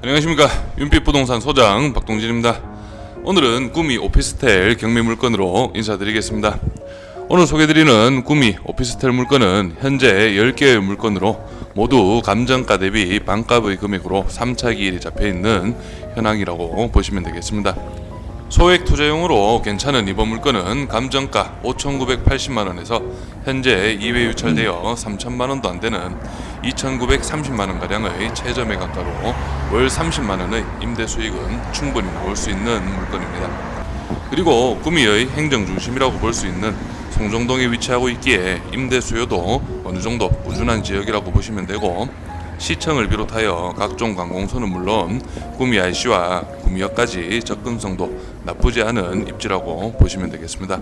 안녕하십니까, 윤빛부동산 소장 박동진입니다. 오늘은 구미 오피스텔 경매 물건으로 인사드리겠습니다. 오늘 소개드리는 구미 오피스텔 물건은 현재 10개의 물건으로 모두 감정가 대비 반값의 금액으로 3차 기일이 잡혀있는 현황이라고 보시면 되겠습니다. 소액 투자용으로 괜찮은 이번 물건은 감정가 5,980만원에서 현재 2회 유찰되어 3천만원도 안되는 2,930만원가량의 최저 매각가로 월 30만원의 임대 수익은 충분히 나올 수 있는 물건입니다. 그리고 구미의 행정중심이라고 볼 수 있는 송정동에 위치하고 있기에 임대 수요도 어느정도 꾸준한 지역이라고 보시면 되고, 시청을 비롯하여 각종 관공서는 물론 구미 IC와 구미역까지 접근성도 나쁘지 않은 입지라고 보시면 되겠습니다.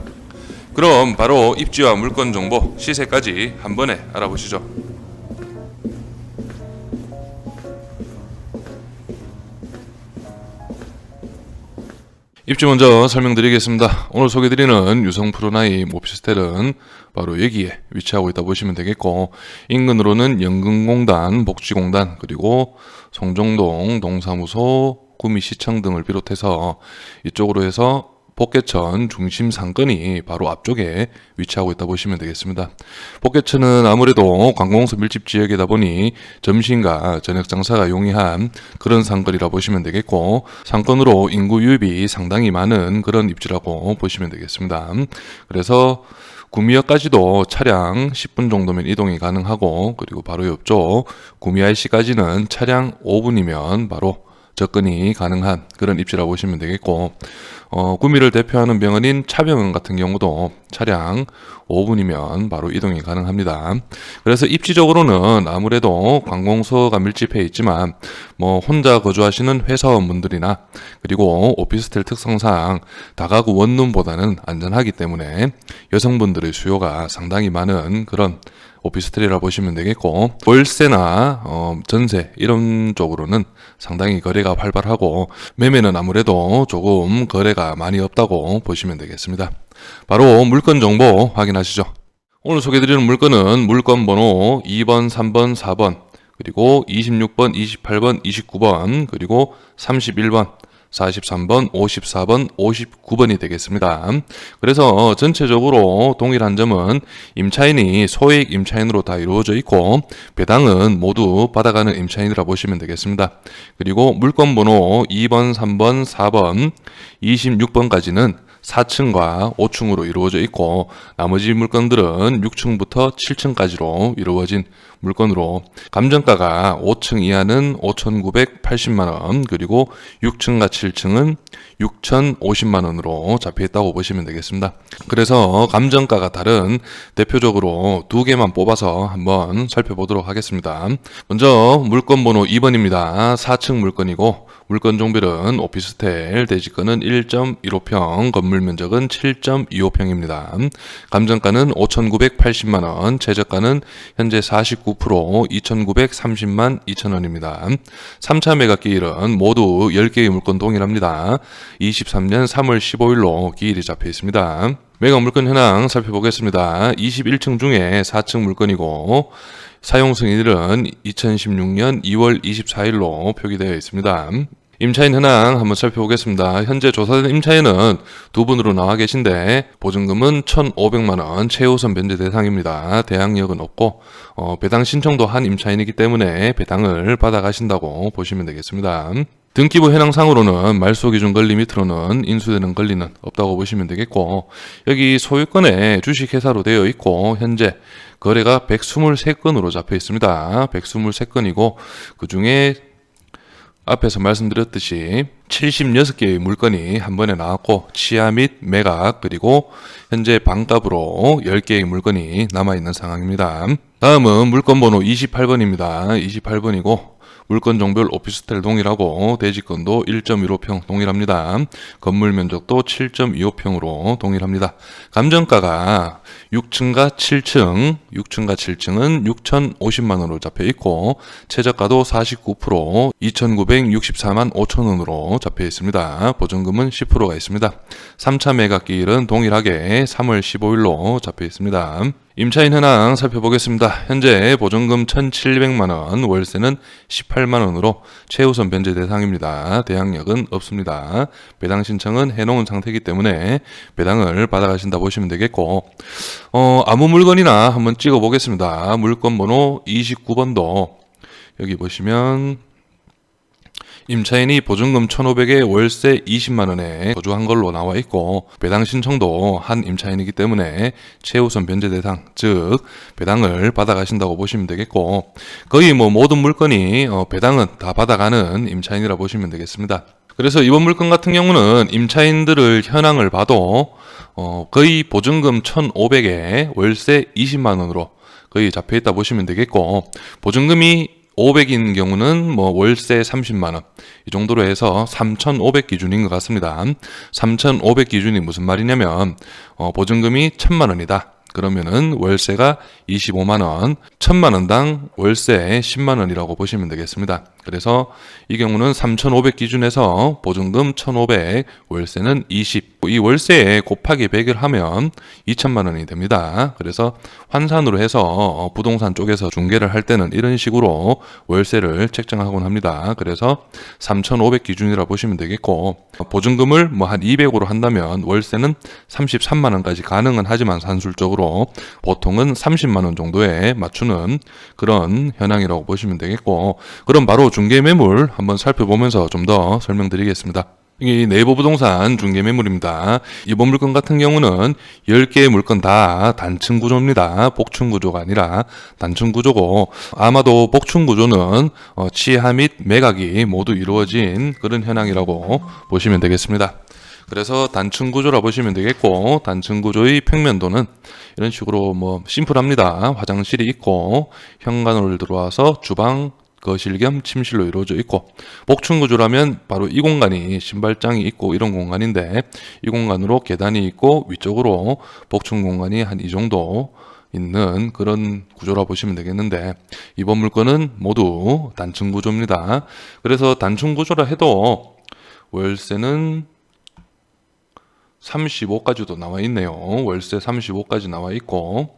그럼 바로 입지와 물건 정보, 시세까지 한 번에 알아보시죠. 입지 먼저 설명드리겠습니다. 오늘 소개드리는 유성 프로나임 오피스텔은 바로 여기에 위치하고 있다 보시면 되겠고, 인근으로는 연금공단, 복지공단, 그리고 송정동, 동사무소, 구미시청 등을 비롯해서 이쪽으로 해서 복개천 중심 상권이 바로 앞쪽에 위치하고 있다 보시면 되겠습니다. 복개천은 아무래도 관공서 밀집 지역이다 보니 점심과 저녁 장사가 용이한 그런 상권이라 보시면 되겠고, 상권으로 인구 유입이 상당히 많은 그런 입지라고 보시면 되겠습니다. 그래서 구미역까지도 차량 10분 정도면 이동이 가능하고, 그리고 바로 옆쪽 구미 IC까지는 차량 5분이면 바로 접근이 가능한 그런 입지라고 보시면 되겠고, 구미를 대표하는 병원인 차병원 같은 경우도 차량 5분이면 바로 이동이 가능합니다. 그래서 입지적으로는 아무래도 관공서가 밀집해 있지만 혼자 거주하시는 회사원분들이나 그리고 오피스텔 특성상 다가구 원룸보다는 안전하기 때문에 여성분들의 수요가 상당히 많은 그런 오피스텔이라 보시면 되겠고, 월세나 전세 이런 쪽으로는 상당히 거래가 활발하고, 매매는 아무래도 조금 거래가 많이 없다고 보시면 되겠습니다. 바로 물건 정보 확인하시죠. 오늘 소개드리는 물건은 물건 번호 2번, 3번, 4번, 그리고 26번, 28번, 29번, 그리고 31번, 43번, 54번, 59번이 되겠습니다. 그래서 전체적으로 동일한 점은 임차인이 소액 임차인으로 다 이루어져 있고, 배당은 모두 받아가는 임차인이라 보시면 되겠습니다. 그리고 물건 번호 2번, 3번, 4번, 26번까지는 4층과 5층으로 이루어져 있고, 나머지 물건들은 6층부터 7층까지로 이루어진 물건으로 감정가가 5층 이하는 5,980만원, 그리고 6층과 7층은 6,050만원으로 잡혀있다고 보시면 되겠습니다. 그래서 감정가가 다른 대표적으로 두 개만 뽑아서 한번 살펴보도록 하겠습니다. 먼저 물건 번호 2번입니다. 4층 물건이고, 물건 종별은 오피스텔, 대지권은 1.15평, 건물 면적은 7.25평입니다. 감정가는 5,980만원, 최저가는 현재 49% 2,930만 2천원입니다. 3차 매각 기일은 모두 10개의 물건 동일합니다. 23년 3월 15일로 기일이 잡혀 있습니다. 매각 물건 현황 살펴보겠습니다. 21층 중에 4층 물건이고, 사용 승인일은 2016년 2월 24일로 표기되어 있습니다. 임차인 현황 한번 살펴보겠습니다. 현재 조사된 임차인은 두 분으로 나와 계신데, 보증금은 1,500만원, 최우선 변제 대상입니다. 대항력은 없고, 배당 신청도 한 임차인이기 때문에 배당을 받아가신다고 보시면 되겠습니다. 등기부 현황상으로는 말소기준 권리 밑으로는 인수되는 권리는 없다고 보시면 되겠고, 여기 소유권에 주식회사로 되어 있고, 현재 거래가 123건으로 잡혀 있습니다. 123건이고, 그 중에 앞에서 말씀드렸듯이 76개의 물건이 한 번에 나왔고, 취하 및 매각, 그리고 현재 반값으로 10개의 물건이 남아있는 상황입니다. 다음은 물건 번호 28번입니다. 28번이고, 물건 종별 오피스텔 동일하고, 대지권도 1.15평 동일합니다. 건물 면적도 7.25평으로 동일합니다. 감정가가 6층과 7층은 6,050만원으로 잡혀 있고, 최저가도 49% 2,964만 5천원으로 잡혀 있습니다. 보증금은 10%가 있습니다. 3차 매각 기일은 동일하게 3월 15일로 잡혀 있습니다. 임차인 현황 살펴보겠습니다. 현재 보증금 1,700만원, 월세는 18만 원으로 최우선 변제 대상입니다. 대항력은 없습니다. 배당 신청은 해놓은 상태이기 때문에 배당을 받아가신다 보시면 되겠고, 아무 물건이나 한번 찍어 보겠습니다. 물건 번호 29번도 여기 보시면 임차인이 보증금 1,500에 월세 20만원에 거주한 걸로 나와 있고, 배당 신청도 한 임차인이기 때문에 최우선 변제 대상, 즉 배당을 받아가신다고 보시면 되겠고, 거의 모든 물건이 배당은 다 받아가는 임차인이라 보시면 되겠습니다. 그래서 이번 물건 같은 경우는 임차인들을 현황을 봐도 거의 보증금 1,500에 월세 20만원으로 거의 잡혀있다 보시면 되겠고, 보증금이 500인 경우는 월세 30만원 이 정도로 해서 3,500 기준인 것 같습니다. 3,500 기준이 무슨 말이냐면 보증금이 1,000만원이다. 그러면은 월세가 25만원, 1,000만원당 월세 10만원이라고 보시면 되겠습니다. 그래서 이 경우는 3,500 기준에서 보증금 1,500, 월세는 20. 이 월세에 곱하기 100을 하면 2,000만원이 됩니다. 그래서 환산으로 해서 부동산 쪽에서 중개를 할 때는 이런 식으로 월세를 책정하곤 합니다. 그래서 3,500 기준이라 보시면 되겠고, 보증금을 한 200으로 한다면 월세는 33만원까지 가능은 하지만 산술적으로 보통은 30만원 정도에 맞추는 그런 현황이라고 보시면 되겠고, 그럼 바로 중개매물 한번 살펴보면서 좀 더 설명드리겠습니다. 이게 네이버 부동산 중개매물입니다. 이번 물건 같은 경우는 10개의 물건 다 단층 구조입니다. 복층 구조가 아니라 단층 구조고, 아마도 복층 구조는 치하 및 매각이 모두 이루어진 그런 현황이라고 보시면 되겠습니다. 그래서 단층 구조라 보시면 되겠고, 단층 구조의 평면도는 이런 식으로 심플합니다. 화장실이 있고 현관으로 들어와서 주방, 거실 겸 침실로 이루어져 있고, 복층 구조라면 바로 이 공간이 신발장이 있고 이런 공간인데, 이 공간으로 계단이 있고 위쪽으로 복층 공간이 한 이 정도 있는 그런 구조라 보시면 되겠는데, 이번 물건은 모두 단층 구조입니다. 그래서 단층 구조라 해도 월세는 35까지도 나와 있네요. 월세 35까지 나와 있고,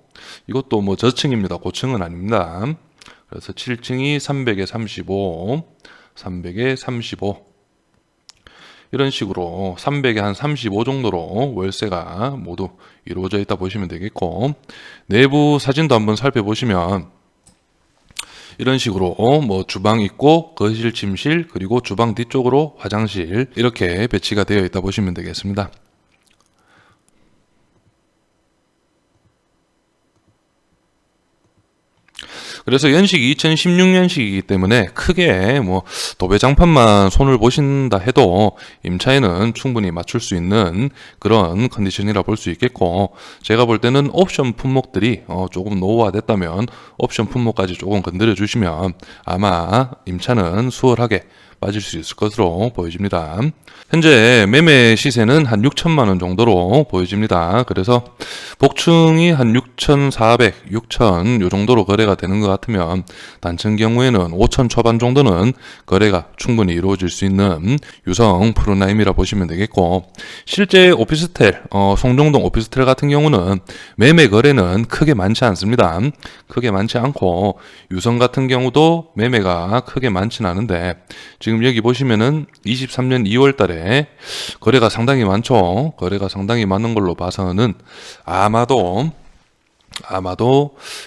이것도 저층입니다. 고층은 아닙니다. 그래서 7층이 300에 35, 300에 35 이런 식으로 300에 한 35 정도로 월세가 모두 이루어져 있다 보시면 되겠고, 내부 사진도 한번 살펴보시면 이런 식으로 주방 있고 거실, 침실, 그리고 주방 뒤쪽으로 화장실 이렇게 배치가 되어 있다 보시면 되겠습니다. 그래서 연식이 2016년식이기 때문에 크게 도배장판만 손을 보신다 해도 임차인은 충분히 맞출 수 있는 그런 컨디션이라 볼 수 있겠고, 제가 볼 때는 옵션 품목들이 조금 노후화됐다면 옵션 품목까지 조금 건드려 주시면 아마 임차는 수월하게 빠질 수 있을 것으로 보여집니다. 현재 매매 시세는 한 6천만 원 정도로 보여집니다. 그래서 복층이 한 6,400, 6,000 요 정도로 거래가 되는 것 같으면, 단층 경우에는 5천 초반 정도는 거래가 충분히 이루어질 수 있는 유성 프로나임이라 보시면 되겠고, 실제 오피스텔, 송정동 오피스텔 같은 경우는 매매 거래는 크게 많지 않습니다. 크게 많지 않고, 유성 같은 경우도 매매가 크게 많지는 않은데, 지금 여기 보시면은 23년 2월 달에 거래가 상당히 많죠. 거래가 상당히 많은 걸로 봐서는 아마도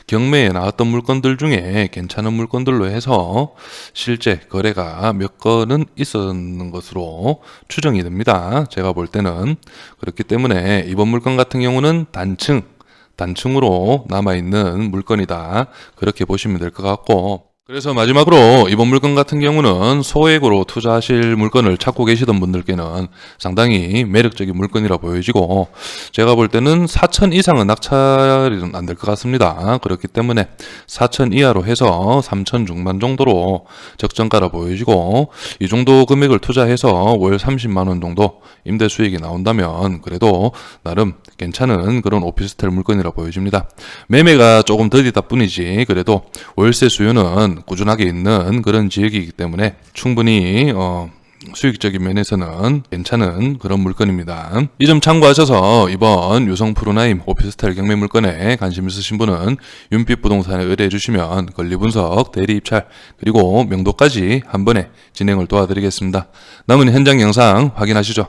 경매에 나왔던 물건들 중에 괜찮은 물건들로 해서 실제 거래가 몇 건은 있었는 것으로 추정이 됩니다. 제가 볼 때는. 그렇기 때문에 이번 물건 같은 경우는 단층으로 남아있는 물건이다, 그렇게 보시면 될 것 같고, 그래서 마지막으로 이번 물건 같은 경우는 소액으로 투자하실 물건을 찾고 계시던 분들께는 상당히 매력적인 물건이라 보여지고, 제가 볼 때는 4천 이상은 낙찰은 안 될 것 같습니다. 그렇기 때문에 4천 이하로 해서 3천 중반 정도로 적정가라 보여지고, 이 정도 금액을 투자해서 월 30만 원 정도 임대 수익이 나온다면 그래도 나름 괜찮은 그런 오피스텔 물건이라 보여집니다. 매매가 조금 더디다 뿐이지 그래도 월세 수요는 꾸준하게 있는 그런 지역이기 때문에 충분히 수익적인 면에서는 괜찮은 그런 물건입니다. 이 점 참고하셔서 이번 유성 프로나임 오피스텔 경매 물건에 관심 있으신 분은 윤빛 부동산에 의뢰해 주시면 권리 분석, 대리 입찰, 그리고 명도까지 한 번에 진행을 도와드리겠습니다. 남은 현장 영상 확인하시죠.